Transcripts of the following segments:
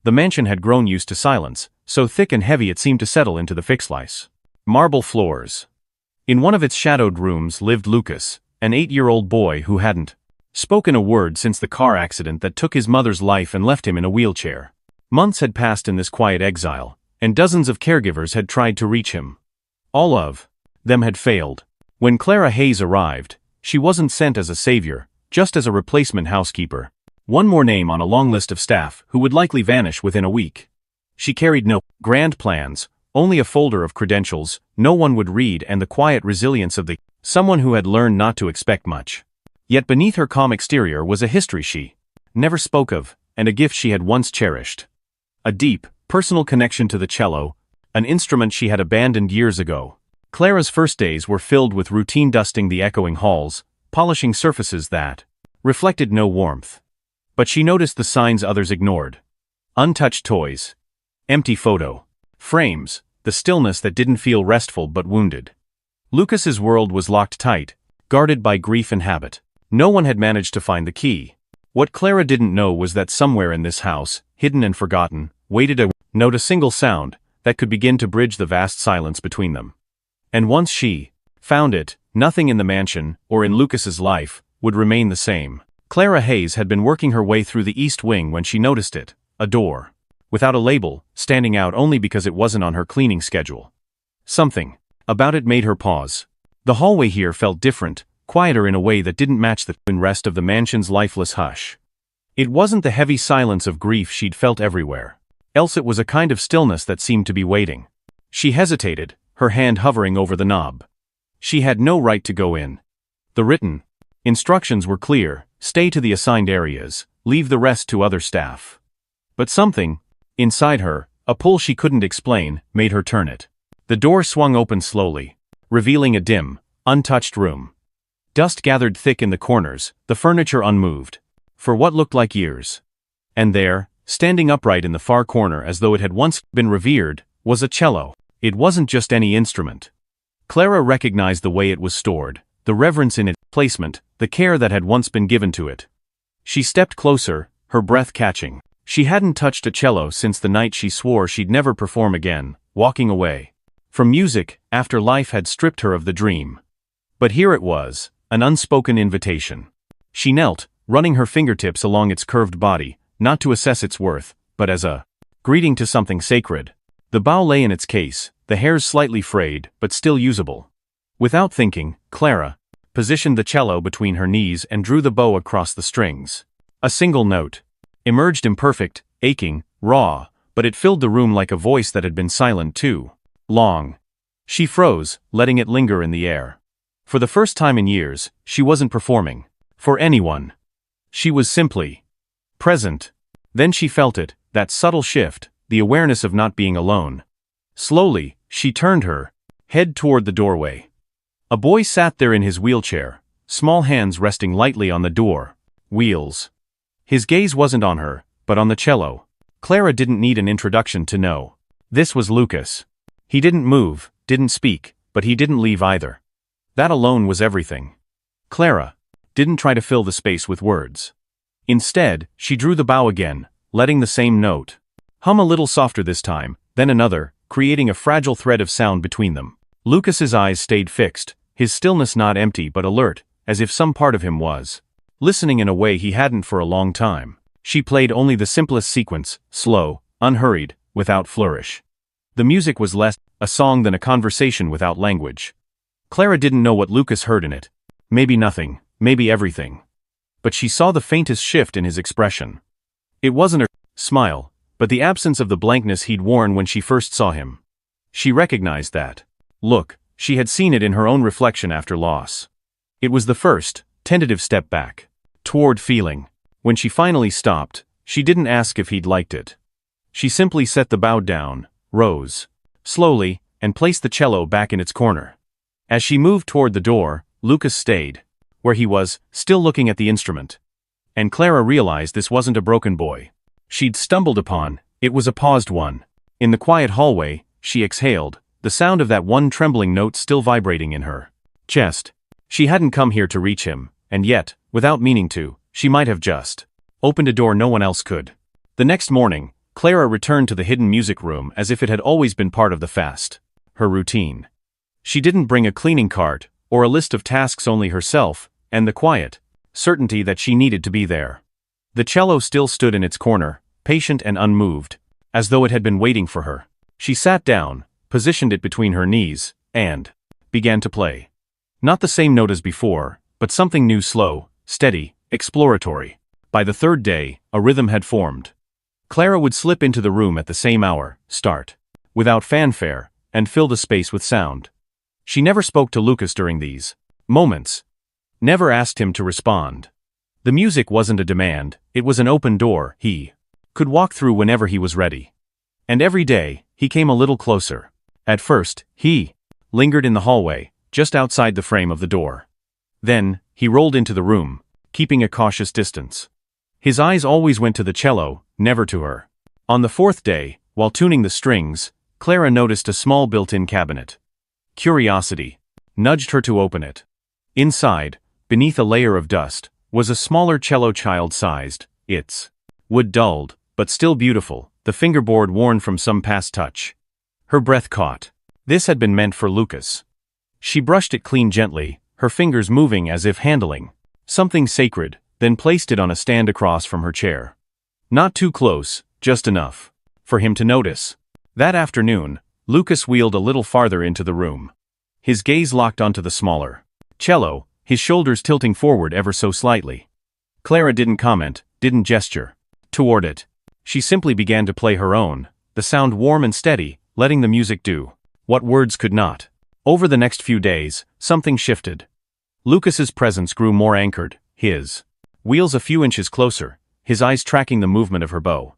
The mansion had grown used to silence, so thick and heavy it seemed to settle into the fixlice. Marble floors. In one of its shadowed rooms lived Lucas, an 8-year-old boy who hadn't spoken a word since the car accident that took his mother's life and left him in a wheelchair. Months had passed in this quiet exile, and dozens of caregivers had tried to reach him. All of them had failed. When Clara Hayes arrived, she wasn't sent as a savior, just as a replacement housekeeper. One more name on a long list of staff who would likely vanish within a week. She carried no grand plans, only a folder of credentials no one would read and the quiet resilience of someone who had learned not to expect much. Yet beneath her calm exterior was a history she never spoke of, and a gift she had once cherished. A deep, personal connection to the cello, an instrument she had abandoned years ago. Clara's first days were filled with routine dusting the echoing halls, polishing surfaces that reflected no warmth. But she noticed the signs others ignored. Untouched toys. Empty photo frames, the stillness that didn't feel restful but wounded. Lucas's world was locked tight, guarded by grief and habit. No one had managed to find the key. What Clara didn't know was that somewhere in this house, hidden and forgotten, waited a note, a single sound, that could begin to bridge the vast silence between them. And once she found it, nothing in the mansion, or in Lucas's life, would remain the same. Clara Hayes had been working her way through the east wing when she noticed it, a door, without a label, standing out only because it wasn't on her cleaning schedule. Something about it made her pause. The hallway here felt different, quieter in a way that didn't match the rest of the mansion's lifeless hush. It wasn't the heavy silence of grief she'd felt everywhere. Else it was a kind of stillness that seemed to be waiting. She hesitated, her hand hovering over the knob. She had no right to go in. The written instructions were clear: stay to the assigned areas, leave the rest to other staff. But something inside her, a pull she couldn't explain, made her turn it. The door swung open slowly, revealing a dim, untouched room. Dust gathered thick in the corners, the furniture unmoved, for what looked like years. And there, standing upright in the far corner as though it had once been revered, was a cello. It wasn't just any instrument. Clara recognized the way it was stored, the reverence in its placement, the care that had once been given to it. She stepped closer, her breath catching. She hadn't touched a cello since the night she swore she'd never perform again, walking away from music after life had stripped her of the dream. But here it was, an unspoken invitation. She knelt, running her fingertips along its curved body, not to assess its worth, but as a greeting to something sacred. The bow lay in its case, the hairs slightly frayed, but still usable. Without thinking, Clara positioned the cello between her knees and drew the bow across the strings. A single note emerged, imperfect, aching, raw, but it filled the room like a voice that had been silent too long. She froze, letting it linger in the air. For the first time in years, she wasn't performing for anyone. She was simply present. Then she felt it, that subtle shift, the awareness of not being alone. Slowly, she turned her head toward the doorway. A boy sat there in his wheelchair, small hands resting lightly on the door wheels. His gaze wasn't on her, but on the cello. Clara didn't need an introduction to know. This was Lucas. He didn't move, didn't speak, but he didn't leave either. That alone was everything. Clara didn't try to fill the space with words. Instead, she drew the bow again, letting the same note hum a little softer this time, then another, creating a fragile thread of sound between them. Lucas's eyes stayed fixed, his stillness not empty but alert, as if some part of him was listening in a way he hadn't for a long time. She played only the simplest sequence, slow, unhurried, without flourish. The music was less a song than a conversation without language. Clara didn't know what Lucas heard in it. Maybe nothing, maybe everything. But she saw the faintest shift in his expression. It wasn't a smile, but the absence of the blankness he'd worn when she first saw him. She recognized that look. She had seen it in her own reflection after loss. It was the first, tentative step back toward feeling. When she finally stopped, she didn't ask if he'd liked it. She simply set the bow down, rose slowly, and placed the cello back in its corner. As she moved toward the door, Lucas stayed where he was, still looking at the instrument. And Clara realized this wasn't a broken boy she'd stumbled upon, it was a paused one. In the quiet hallway, she exhaled, the sound of that one trembling note still vibrating in her chest. She hadn't come here to reach him, and yet, without meaning to, she might have just opened a door no one else could. The next morning, Clara returned to the hidden music room as if it had always been part of the fast. Her routine. She didn't bring a cleaning cart, or a list of tasks, only herself, and the quiet certainty that she needed to be there. The cello still stood in its corner, patient and unmoved, as though it had been waiting for her. She sat down, positioned it between her knees, and began to play. Not the same note as before, but something new, slow, steady, exploratory. By the third day, a rhythm had formed. Clara would slip into the room at the same hour, start without fanfare, and fill the space with sound. She never spoke to Lucas during these moments. Never asked him to respond. The music wasn't a demand, it was an open door he could walk through whenever he was ready. And every day, he came a little closer. At first, he lingered in the hallway, just outside the frame of the door. Then, he rolled into the room, keeping a cautious distance. His eyes always went to the cello, never to her. On the fourth day, while tuning the strings, Clara noticed a small built-in cabinet. Curiosity nudged her to open it. Inside, beneath a layer of dust, was a smaller cello, child-sized, its wood dulled, but still beautiful, the fingerboard worn from some past touch. Her breath caught. This had been meant for Lucas. She brushed it clean gently, her fingers moving as if handling something sacred, then placed it on a stand across from her chair. Not too close, just enough for him to notice. That afternoon, Lucas wheeled a little farther into the room. His gaze locked onto the smaller cello, his shoulders tilting forward ever so slightly. Clara didn't comment, didn't gesture toward it. She simply began to play her own, the sound warm and steady, letting the music do what words could not. Over the next few days, something shifted. Lucas's presence grew more anchored, his wheels a few inches closer, his eyes tracking the movement of her bow.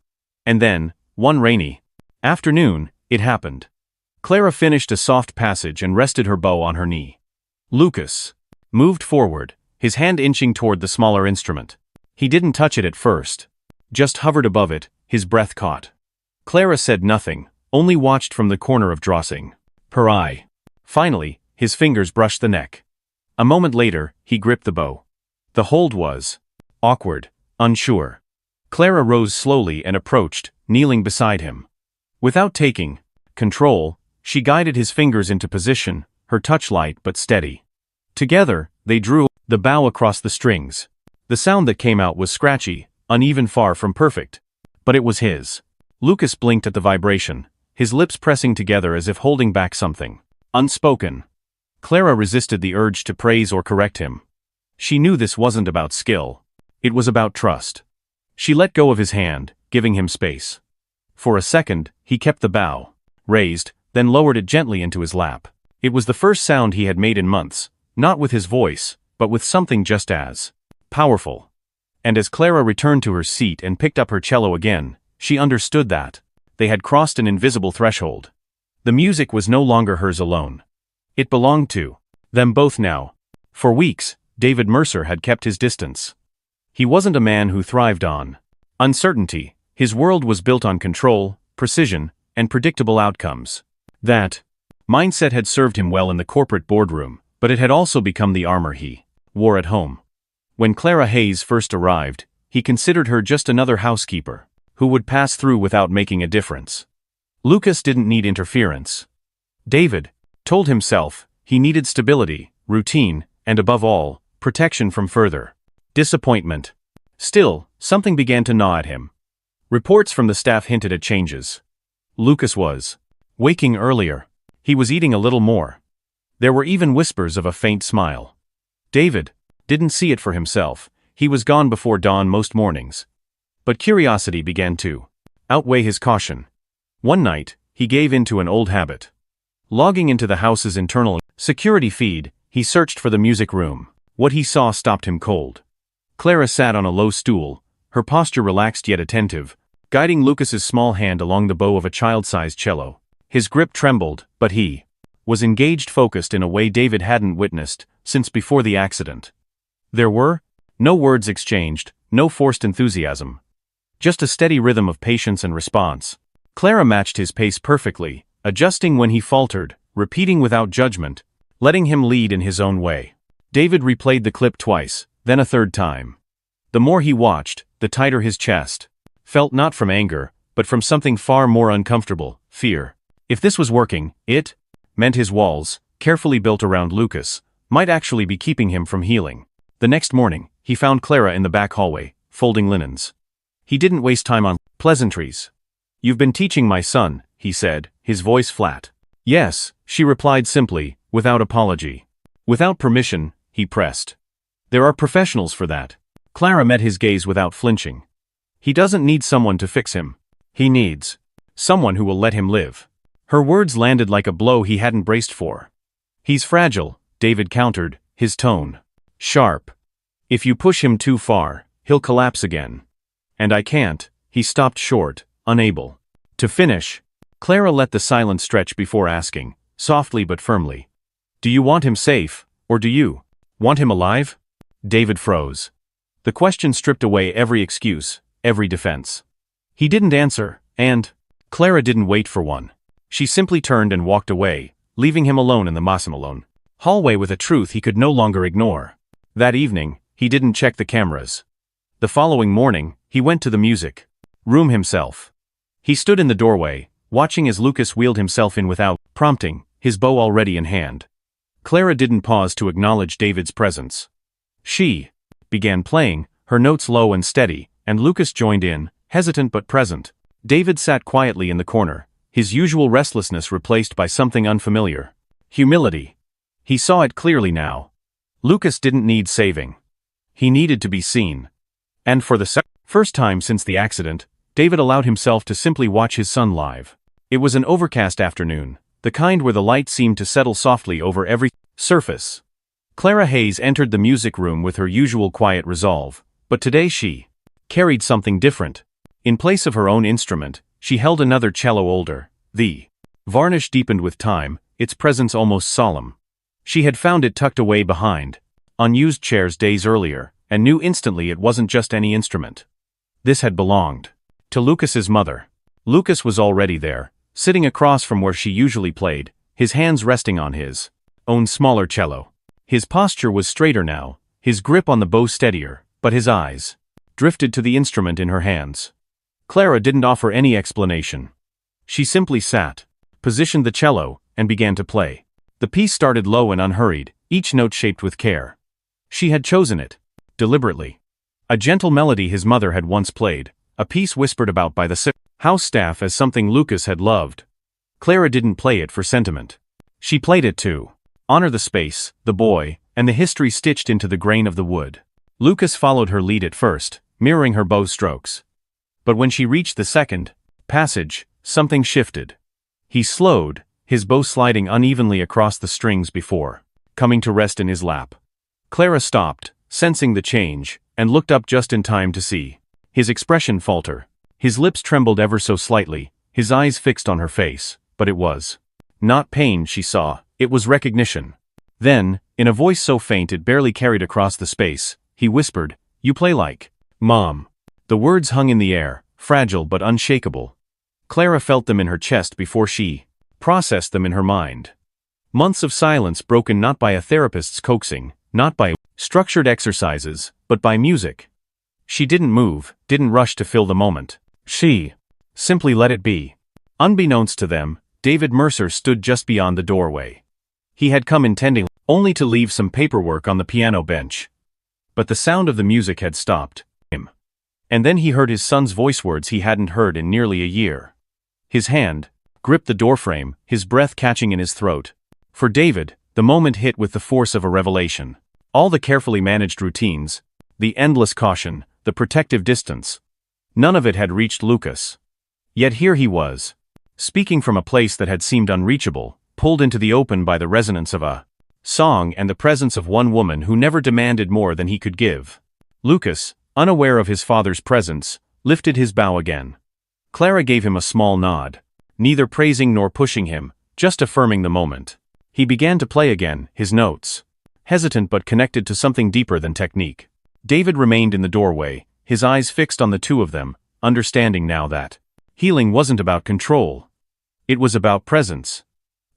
And then, one rainy afternoon, it happened. Clara finished a soft passage and rested her bow on her knee. Lucas moved forward, his hand inching toward the smaller instrument. He didn't touch it at first, just hovered above it, his breath caught. Clara said nothing, only watched from the corner of dressing her eye. Finally, his fingers brushed the neck. A moment later, he gripped the bow. The hold was awkward, unsure. Clara rose slowly and approached, kneeling beside him. Without taking control, she guided his fingers into position, her touch light but steady. Together, they drew the bow across the strings. The sound that came out was scratchy, uneven, far from perfect. But it was his. Lucas blinked at the vibration, his lips pressing together as if holding back something unspoken. Clara resisted the urge to praise or correct him. She knew this wasn't about skill. It was about trust. She let go of his hand, giving him space. For a second, he kept the bow raised, then lowered it gently into his lap. It was the first sound he had made in months, not with his voice, but with something just as powerful. And as Clara returned to her seat and picked up her cello again, she understood that they had crossed an invisible threshold. The music was no longer hers alone. It belonged to them both now. For weeks, David Mercer had kept his distance. He wasn't a man who thrived on uncertainty. His world was built on control, precision, and predictable outcomes. That mindset had served him well in the corporate boardroom, but it had also become the armor he wore at home. When Clara Hayes first arrived, he considered her just another housekeeper who would pass through without making a difference. Lucas didn't need interference. David told himself he needed stability, routine, and above all, protection from further disappointment. Still, something began to gnaw at him. Reports from the staff hinted at changes. Lucas was waking earlier. He was eating a little more. There were even whispers of a faint smile. David didn't see it for himself. He was gone before dawn most mornings. But curiosity began to outweigh his caution. One night, he gave in to an old habit. Logging into the house's internal security feed, he searched for the music room. What he saw stopped him cold. Clara sat on a low stool, her posture relaxed yet attentive, guiding Lucas's small hand along the bow of a child-sized cello. His grip trembled, but he was engaged, focused in a way David hadn't witnessed since before the accident. There were no words exchanged, no forced enthusiasm. Just a steady rhythm of patience and response. Clara matched his pace perfectly, adjusting when he faltered, repeating without judgment, letting him lead in his own way. David replayed the clip twice, then a third time. The more he watched, the tighter his chest felt, not from anger, but from something far more uncomfortable: fear. If this was working, it meant his walls, carefully built around Lucas, might actually be keeping him from healing. The next morning, he found Clara in the back hallway, folding linens. He didn't waste time on pleasantries. "You've been teaching my son," he said, his voice flat. "Yes," she replied simply, without apology. "Without permission," he pressed. "There are professionals for that." Clara met his gaze without flinching. "He doesn't need someone to fix him. He needs someone who will let him live." Her words landed like a blow he hadn't braced for. "He's fragile," David countered, his tone sharp. "If you push him too far, he'll collapse again. And I can't." He stopped short, unable to finish. Clara let the silence stretch before asking, softly but firmly, "Do you want him safe, or do you want him alive?" David froze. The question stripped away every excuse, every defense. He didn't answer, and Clara didn't wait for one. She simply turned and walked away, leaving him alone in the Massimilone hallway with a truth he could no longer ignore. That evening, he didn't check the cameras. The following morning, he went to the music room himself. He stood in the doorway, watching as Lucas wheeled himself in without prompting, his bow already in hand. Clara didn't pause to acknowledge David's presence. She began playing, her notes low and steady, and Lucas joined in, hesitant but present. David sat quietly in the corner, his usual restlessness replaced by something unfamiliar: humility. He saw it clearly now. Lucas didn't need saving. He needed to be seen. And for the first time since the accident, David allowed himself to simply watch his son live. It was an overcast afternoon, the kind where the light seemed to settle softly over every surface. Clara Hayes entered the music room with her usual quiet resolve, but today she carried something different. In place of her own instrument, she held another cello older. The varnish deepened with time, its presence almost solemn. She had found it tucked away behind unused chairs days earlier, and knew instantly it wasn't just any instrument. This had belonged to Lucas's mother. Lucas was already there, sitting across from where she usually played, his hands resting on his own smaller cello. His posture was straighter now, his grip on the bow steadier, but his eyes drifted to the instrument in her hands. Clara didn't offer any explanation. She simply sat, positioned the cello, and began to play. The piece started low and unhurried, each note shaped with care. She had chosen it, deliberately. A gentle melody his mother had once played, a piece whispered about by the house staff as something Lucas had loved. Clara didn't play it for sentiment. She played it to honor the space, the boy, and the history stitched into the grain of the wood. Lucas followed her lead at first, mirroring her bow strokes. But when she reached the second passage, something shifted. He slowed, his bow sliding unevenly across the strings before coming to rest in his lap. Clara stopped, sensing the change, and looked up just in time to see his expression falter. His lips trembled ever so slightly, his eyes fixed on her face, but it was not pain she saw, it was recognition. Then, in a voice so faint it barely carried across the space, he whispered, "You play like Mom." The words hung in the air, fragile but unshakable. Clara felt them in her chest before she processed them in her mind. Months of silence broken not by a therapist's coaxing, not by structured exercises, but by music. She didn't move, didn't rush to fill the moment. She simply let it be. Unbeknownst to them, David Mercer stood just beyond the doorway. He had come intending only to leave some paperwork on the piano bench. But the sound of the music had stopped him. And then he heard his son's voice, words he hadn't heard in nearly a year. His hand gripped the doorframe, his breath catching in his throat. For David, the moment hit with the force of a revelation. All the carefully managed routines, the endless caution, the protective distance, none of it had reached Lucas. Yet here he was, speaking from a place that had seemed unreachable, pulled into the open by the resonance of a song and the presence of one woman who never demanded more than he could give. Lucas, unaware of his father's presence, lifted his bow again. Clara gave him a small nod, neither praising nor pushing him, just affirming the moment. He began to play again, his notes hesitant but connected to something deeper than technique. David remained in the doorway, his eyes fixed on the two of them, understanding now that healing wasn't about control. It was about presence.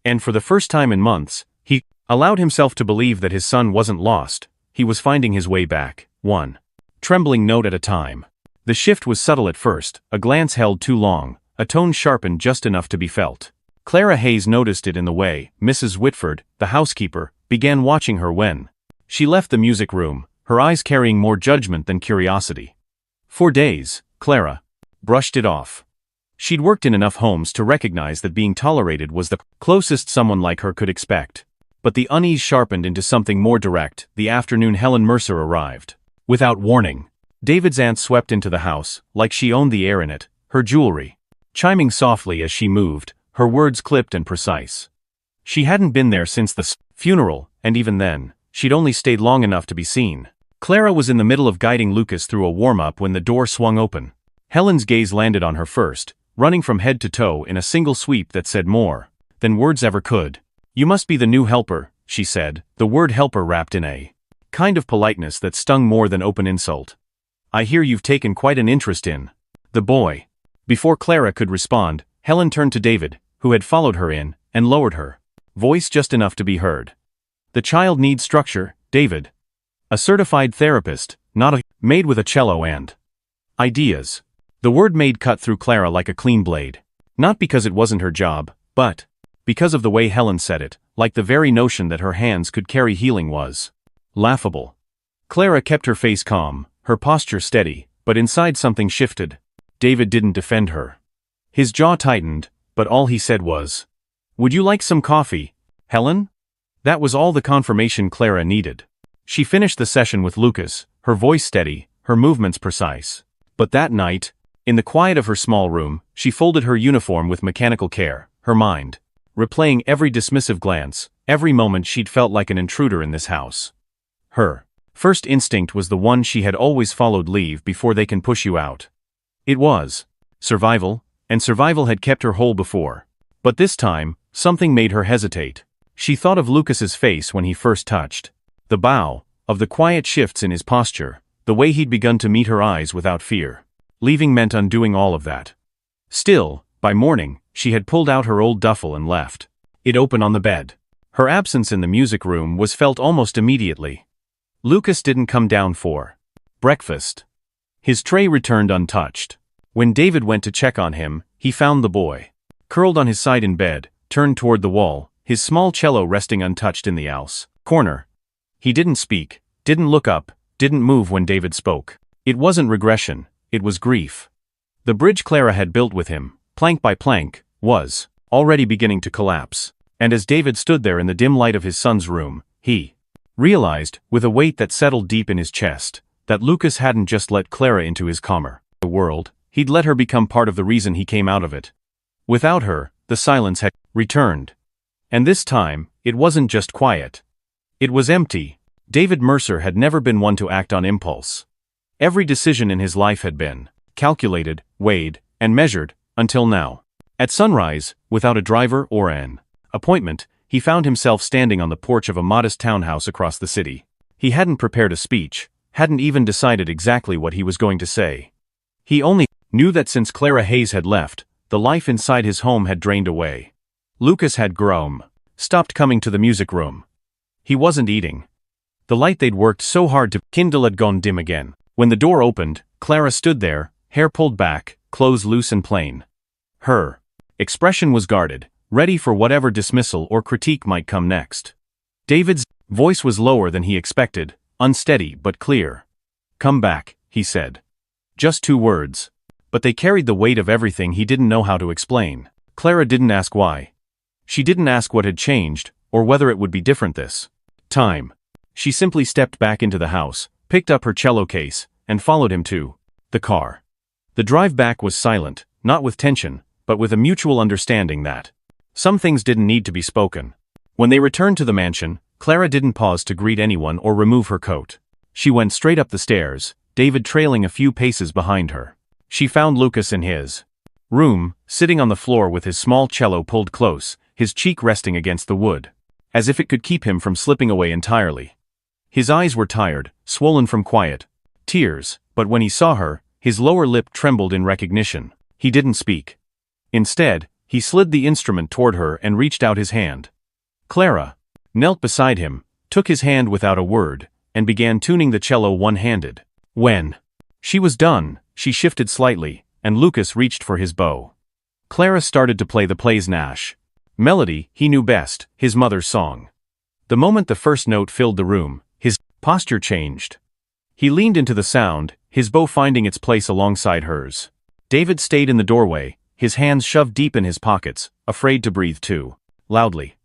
And for the first time in months, he allowed himself to believe that his son wasn't lost, he was finding his way back, one trembling note at a time. The shift was subtle at first, a glance held too long, a tone sharpened just enough to be felt. Clara Hayes noticed it in the way Mrs. Whitford, the housekeeper, began watching her when she left the music room, her eyes carrying more judgment than curiosity. For days, Clara brushed it off. She'd worked in enough homes to recognize that being tolerated was the closest someone like her could expect. But the unease sharpened into something more direct the afternoon Helen Mercer arrived. Without warning, David's aunt swept into the house, like she owned the air in it, her jewelry chiming softly as she moved, her words clipped and precise. She hadn't been there since the funeral, and even then, she'd only stayed long enough to be seen. Clara was in the middle of guiding Lucas through a warm-up when the door swung open. Helen's gaze landed on her first, running from head to toe in a single sweep that said more than words ever could. "You must be the new helper," she said, the word helper wrapped in a kind of politeness that stung more than open insult. "I hear you've taken quite an interest in the boy." Before Clara could respond, Helen turned to David, who had followed her in, and lowered her voice just enough to be heard. "The child needs structure, David. A certified therapist, not a maid with a cello and ideas." The word maid cut through Clara like a clean blade. Not because it wasn't her job, but because of the way Helen said it, like the very notion that her hands could carry healing was laughable. Clara kept her face calm, her posture steady, but inside something shifted. David didn't defend her. His jaw tightened, but all he said was, "Would you like some coffee, Helen?" That was all the confirmation Clara needed. She finished the session with Lucas, her voice steady, her movements precise. But that night, in the quiet of her small room, she folded her uniform with mechanical care, her mind replaying every dismissive glance, every moment she'd felt like an intruder in this house. Her first instinct was the one she had always followed: leave before they can push you out. It was survival, and survival had kept her whole before. But this time, something made her hesitate. She thought of Lucas's face when he first touched the bow, of the quiet shifts in his posture, the way he'd begun to meet her eyes without fear. Leaving meant undoing all of that. Still, by morning, she had pulled out her old duffel and left it open on the bed. Her absence in the music room was felt almost immediately. Lucas didn't come down for breakfast. His tray returned untouched. When David went to check on him, he found the boy curled on his side in bed, turned toward the wall, his small cello resting untouched in the house corner. He didn't speak, didn't look up, didn't move when David spoke. It wasn't regression, it was grief. The bridge Clara had built with him, plank by plank, was already beginning to collapse. And as David stood there in the dim light of his son's room, he realized, with a weight that settled deep in his chest, that Lucas hadn't just let Clara into his calmer world, he'd let her become part of the reason he came out of it. Without her, the silence had returned. And this time, it wasn't just quiet. It was empty. David Mercer had never been one to act on impulse. Every decision in his life had been calculated, weighed, and measured, until now. At sunrise, without a driver or an appointment, he found himself standing on the porch of a modest townhouse across the city. He hadn't prepared a speech, hadn't even decided exactly what he was going to say. He only knew that since Clara Hayes had left, the life inside his home had drained away. Lucas had grown, stopped coming to the music room. He wasn't eating. The light they'd worked so hard to kindle had gone dim again. When the door opened, Clara stood there, hair pulled back, clothes loose and plain. Her expression was guarded, ready for whatever dismissal or critique might come next. David's voice was lower than he expected, unsteady but clear. "Come back," he said. Just 2 words. But they carried the weight of everything he didn't know how to explain. Clara didn't ask why. She didn't ask what had changed, or whether it would be different this time. She simply stepped back into the house, picked up her cello case, and followed him to the car. The drive back was silent, not with tension, but with a mutual understanding that some things didn't need to be spoken. When they returned to the mansion, Clara didn't pause to greet anyone or remove her coat. She went straight up the stairs, David trailing a few paces behind her. She found Lucas in his room, sitting on the floor with his small cello pulled close, his cheek resting against the wood, as if it could keep him from slipping away entirely. His eyes were tired, swollen from quiet tears, but when he saw her, his lower lip trembled in recognition. He didn't speak. Instead, he slid the instrument toward her and reached out his hand. Clara knelt beside him, took his hand without a word, and began tuning the cello one-handed. When she was done, she shifted slightly, and Lucas reached for his bow. Clara started to play the play's Nash melody he knew best, his mother's song. The moment the first note filled the room, his posture changed. He leaned into the sound, his bow finding its place alongside hers. David stayed in the doorway, his hands shoved deep in his pockets, afraid to breathe too loudly.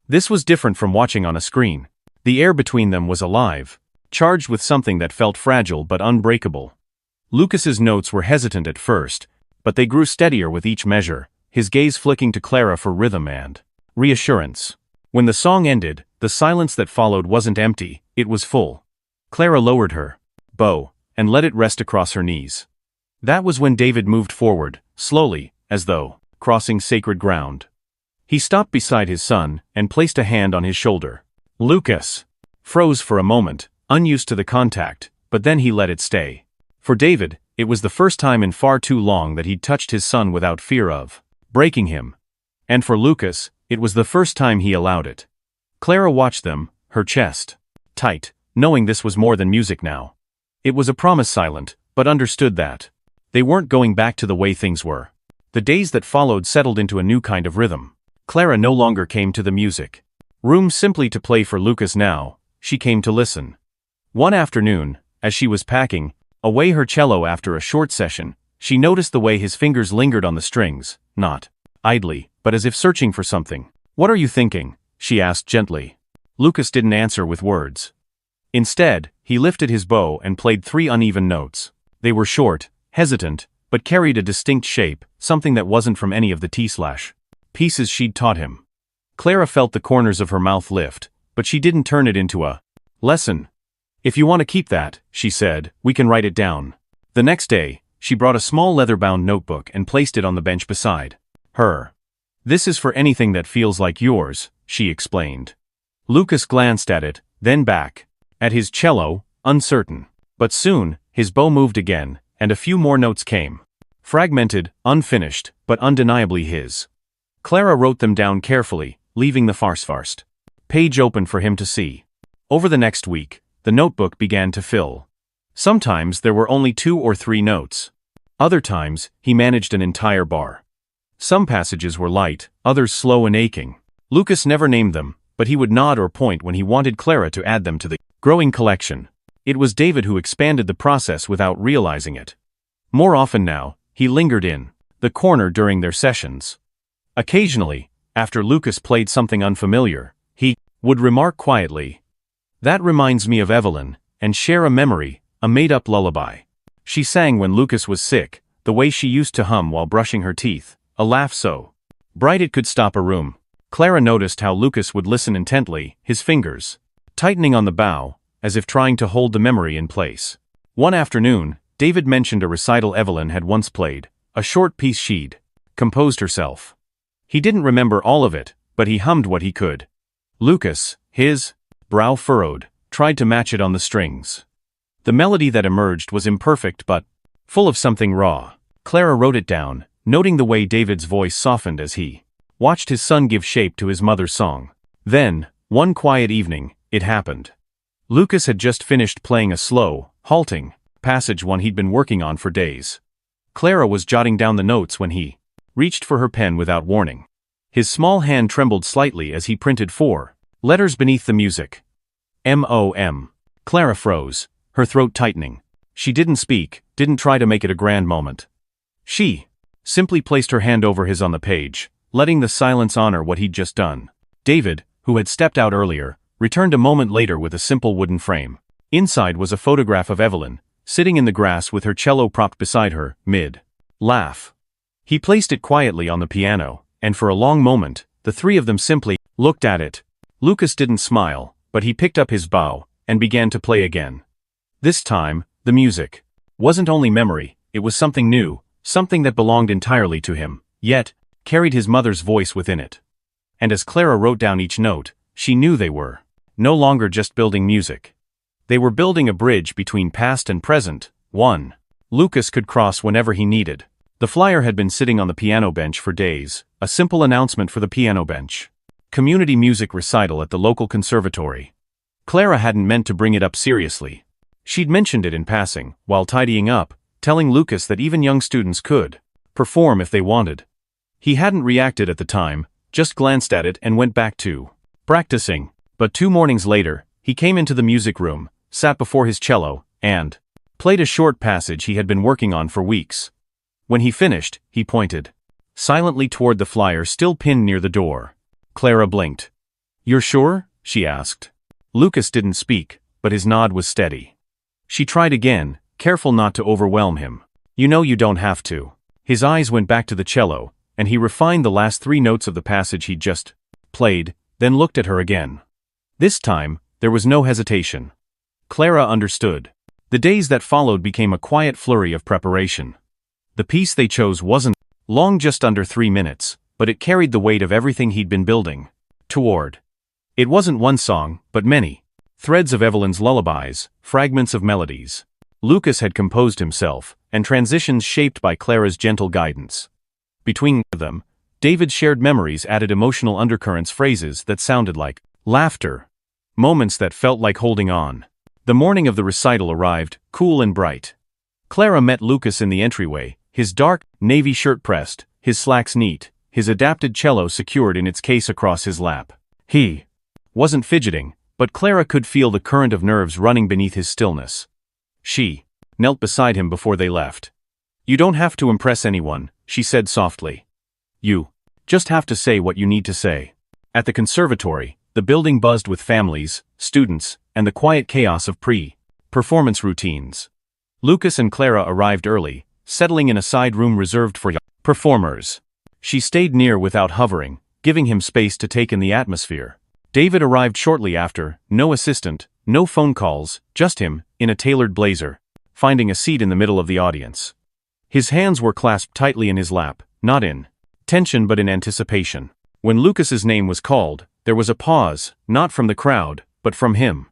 This was different from watching on a screen. The air between them was alive, charged with something that felt fragile but unbreakable. Lucas's notes were hesitant at first, but they grew steadier with each measure, his gaze flicking to Clara for rhythm and reassurance. When the song ended, the silence that followed wasn't empty, it was full. Clara lowered her bow and let it rest across her knees. That was when David moved forward, slowly, as though crossing sacred ground. He stopped beside his son and placed a hand on his shoulder. Lucas froze for a moment, unused to the contact, but then he let it stay. For David, it was the first time in far too long that he'd touched his son without fear of breaking him. And for Lucas, it was the first time he allowed it. Clara watched them, her chest tight, knowing this was more than music now. It was a promise silent, but understood that they weren't going back to the way things were. The days that followed settled into a new kind of rhythm. Clara no longer came to the music room simply to play for Lucas now, she came to listen. One afternoon, as she was packing away her cello after a short session, she noticed the way his fingers lingered on the strings, not idly, but as if searching for something. "What are you thinking?" she asked gently. Lucas didn't answer with words. Instead, he lifted his bow and played 3 uneven notes. They were short, hesitant, but carried a distinct shape, something that wasn't from any of the pieces she'd taught him. Clara felt the corners of her mouth lift, but she didn't turn it into a lesson. "If you want to keep that," she said, "we can write it down." The next day, she brought a small leather-bound notebook and placed it on the bench beside her. "This is for anything that feels like yours," she explained. Lucas glanced at it, then back at his cello, uncertain. But soon, his bow moved again, and a few more notes came. Fragmented, unfinished, but undeniably his. Clara wrote them down carefully, leaving the first page open for him to see. Over the next week, the notebook began to fill. Sometimes there were only 2 or 3 notes. Other times, he managed an entire bar. Some passages were light, others slow and aching. Lucas never named them, but he would nod or point when he wanted Clara to add them to the growing collection. It was David who expanded the process without realizing it. More often now, he lingered in the corner during their sessions. Occasionally, after Lucas played something unfamiliar, he would remark quietly, "That reminds me of Evelyn," and share a memory, a made-up lullaby she sang when Lucas was sick, the way she used to hum while brushing her teeth, a laugh so bright it could stop a room. Clara noticed how Lucas would listen intently, his fingers tightening on the bow, as if trying to hold the memory in place. One afternoon, David mentioned a recital Evelyn had once played, a short piece she'd composed herself. He didn't remember all of it, but he hummed what he could. Lucas, his brow furrowed, tried to match it on the strings. The melody that emerged was imperfect but full of something raw. Clara wrote it down, noting the way David's voice softened as he watched his son give shape to his mother's song. Then, one quiet evening, it happened. Lucas had just finished playing a slow, halting passage one he'd been working on for days. Clara was jotting down the notes when he reached for her pen without warning. His small hand trembled slightly as he printed 4 letters beneath the music. M-O-M. Clara froze, her throat tightening. She didn't speak, didn't try to make it a grand moment. She simply placed her hand over his on the page, letting the silence honor what he'd just done. David, who had stepped out earlier, returned a moment later with a simple wooden frame. Inside was a photograph of Evelyn, sitting in the grass with her cello propped beside her, mid-laugh. He placed it quietly on the piano, and for a long moment, the 3 of them simply looked at it. Lucas didn't smile, but he picked up his bow and began to play again. This time, the music wasn't only memory, it was something new, something that belonged entirely to him, yet carried his mother's voice within it. And as Clara wrote down each note, she knew they were no longer just building music. They were building a bridge between past and present, one Lucas could cross whenever he needed. The flyer had been sitting on the piano bench for days, a simple announcement for the piano bench. Community music recital at the local conservatory. Clara hadn't meant to bring it up seriously. She'd mentioned it in passing, while tidying up, telling Lucas that even young students could perform if they wanted. He hadn't reacted at the time, just glanced at it and went back to practicing. But 2 mornings later, he came into the music room, sat before his cello, and played a short passage he had been working on for weeks. When he finished, he pointed silently toward the flyer still pinned near the door. Clara blinked. "You're sure?" she asked. Lucas didn't speak, but his nod was steady. She tried again, careful not to overwhelm him. "You know you don't have to." His eyes went back to the cello, and he refined the last 3 notes of the passage he'd just played, then looked at her again. This time, there was no hesitation. Clara understood. The days that followed became a quiet flurry of preparation. The piece they chose wasn't long, just under 3 minutes, but it carried the weight of everything he'd been building toward. It wasn't one song, but many. Threads of Evelyn's lullabies, fragments of melodies Lucas had composed himself, and transitions shaped by Clara's gentle guidance. Between them, David shared memories, added emotional undercurrents, phrases that sounded like laughter, moments that felt like holding on. The morning of the recital arrived, cool and bright. Clara met Lucas in the entryway, his dark, navy shirt pressed, his slacks neat, his adapted cello secured in its case across his lap. He wasn't fidgeting, but Clara could feel the current of nerves running beneath his stillness. She knelt beside him before they left. "You don't have to impress anyone," she said softly. "You just have to say what you need to say." At the conservatory, the building buzzed with families, students, and the quiet chaos of pre-performance routines. Lucas and Clara arrived early, settling in a side room reserved for young performers. She stayed near without hovering, giving him space to take in the atmosphere. David arrived shortly after, no assistant, no phone calls, just him, in a tailored blazer, finding a seat in the middle of the audience. His hands were clasped tightly in his lap, not in tension but in anticipation. When Lucas's name was called, there was a pause, not from the crowd, but from him.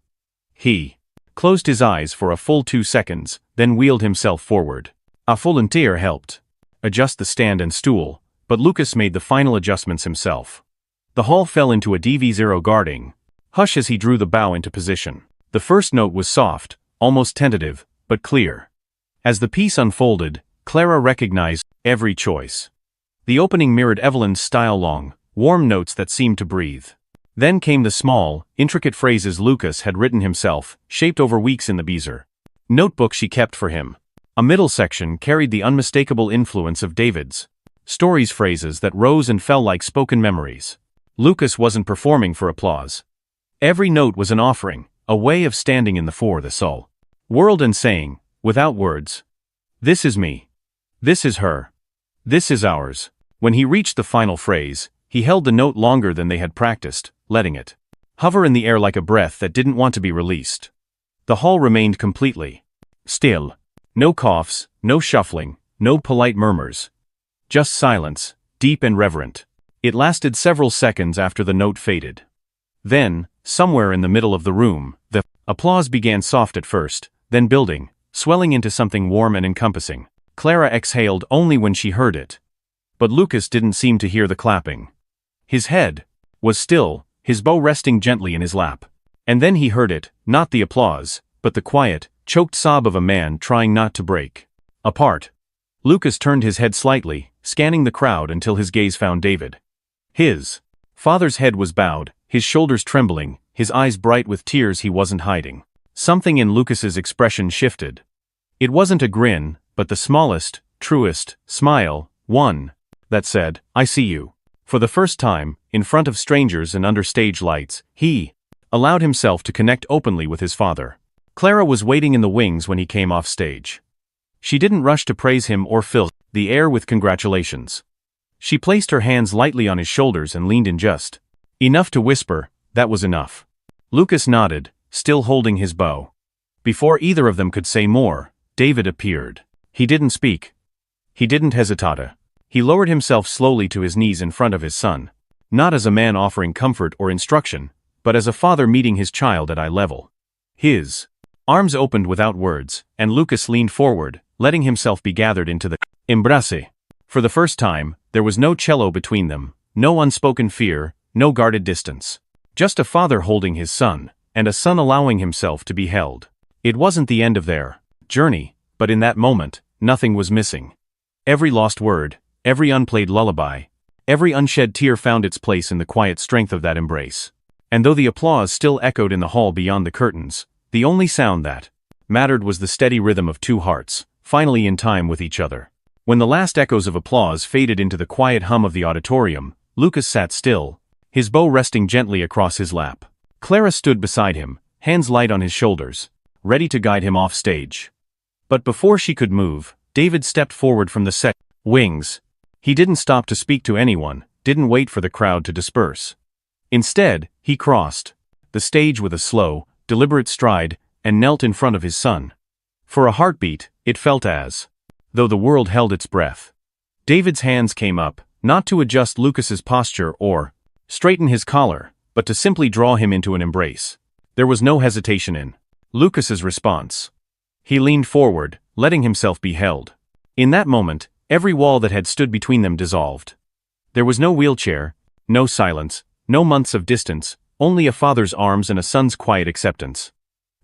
He closed his eyes for a full 2 seconds, then wheeled himself forward. A volunteer helped adjust the stand and stool, but Lucas made the final adjustments himself. The hall fell into a DV0 guarding hush as he drew the bow into position. The first note was soft, almost tentative, but clear. As the piece unfolded, Clara recognized every choice. The opening mirrored Evelyn's style, long, warm notes that seemed to breathe. Then came the small, intricate phrases Lucas had written himself, shaped over weeks in the beezer notebook she kept for him. A middle section carried the unmistakable influence of David's stories, phrases that rose and fell like spoken memories. Lucas wasn't performing for applause. Every note was an offering, a way of standing in the for the soul world and saying, without words, "This is me. This is her. This is ours." When he reached the final phrase, he held the note longer than they had practiced, letting it hover in the air like a breath that didn't want to be released. The hall remained completely still. No coughs, no shuffling, no polite murmurs. Just silence, deep and reverent. It lasted several seconds after the note faded. Then, somewhere in the middle of the room, the applause began, soft at first, then building, swelling into something warm and encompassing. Clara exhaled only when she heard it. But Lucas didn't seem to hear the clapping. His head was still, his bow resting gently in his lap. And then he heard it, not the applause, but the quiet, choked sob of a man trying not to break apart. Lucas turned his head slightly, scanning the crowd until his gaze found David. His father's head was bowed, his shoulders trembling, his eyes bright with tears he wasn't hiding. Something in Lucas's expression shifted. It wasn't a grin, but the smallest, truest smile, one that said, "I see you." For the first time, in front of strangers and under stage lights, he allowed himself to connect openly with his father. Clara was waiting in the wings when he came off stage. She didn't rush to praise him or fill the air with congratulations. She placed her hands lightly on his shoulders and leaned in just enough to whisper, "That was enough." Lucas nodded, still holding his bow. Before either of them could say more, David appeared. He didn't speak. He didn't hesitate. He lowered himself slowly to his knees in front of his son, not as a man offering comfort or instruction, but as a father meeting his child at eye level. His arms opened without words, and Lucas leaned forward, letting himself be gathered into the embrace. For the first time, there was no cello between them, no unspoken fear, no guarded distance. Just a father holding his son, and a son allowing himself to be held. It wasn't the end of their journey, but in that moment, nothing was missing. Every lost word, every unplayed lullaby, every unshed tear found its place in the quiet strength of that embrace. And though the applause still echoed in the hall beyond the curtains, the only sound that mattered was the steady rhythm of two hearts, finally in time with each other. When the last echoes of applause faded into the quiet hum of the auditorium, Lucas sat still, his bow resting gently across his lap. Clara stood beside him, hands light on his shoulders, ready to guide him off stage. But before she could move, David stepped forward from the set wings. He didn't stop to speak to anyone, didn't wait for the crowd to disperse. Instead, he crossed the stage with a slow, deliberate stride and knelt in front of his son. For a heartbeat, it felt as though the world held its breath. David's hands came up, not to adjust Lucas's posture or straighten his collar, but to simply draw him into an embrace. There was no hesitation in Lucas's response. He leaned forward, letting himself be held. In that moment, every wall that had stood between them dissolved. There was no wheelchair, no silence, no months of distance, only a father's arms and a son's quiet acceptance.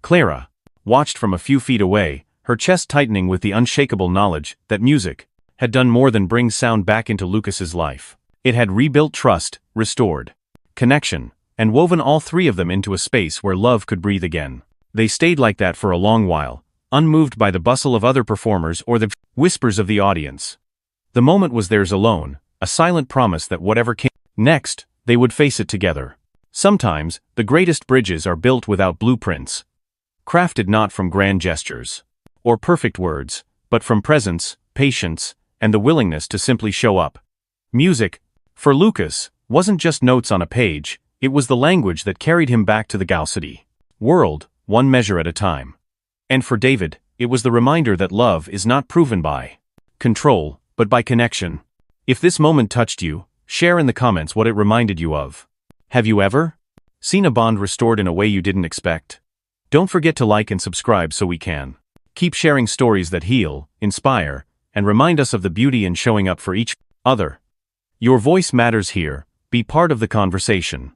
Clara watched from a few feet away, her chest tightening with the unshakable knowledge that music had done more than bring sound back into Lucas's life. It had rebuilt trust, restored connection, and woven all three of them into a space where love could breathe again. They stayed like that for a long while, unmoved by the bustle of other performers or the whispers of the audience. The moment was theirs alone, a silent promise that whatever came next, they would face it together. Sometimes, the greatest bridges are built without blueprints, crafted not from grand gestures or perfect words, but from presence, patience, and the willingness to simply show up. Music, for Lucas, wasn't just notes on a page, it was the language that carried him back to the Gaucity world, one measure at a time. And for David, it was the reminder that love is not proven by control, but by connection. If this moment touched you, share in the comments what it reminded you of. Have you ever seen a bond restored in a way you didn't expect? Don't forget to like and subscribe so we can keep sharing stories that heal, inspire, and remind us of the beauty in showing up for each other. Your voice matters here. Be part of the conversation.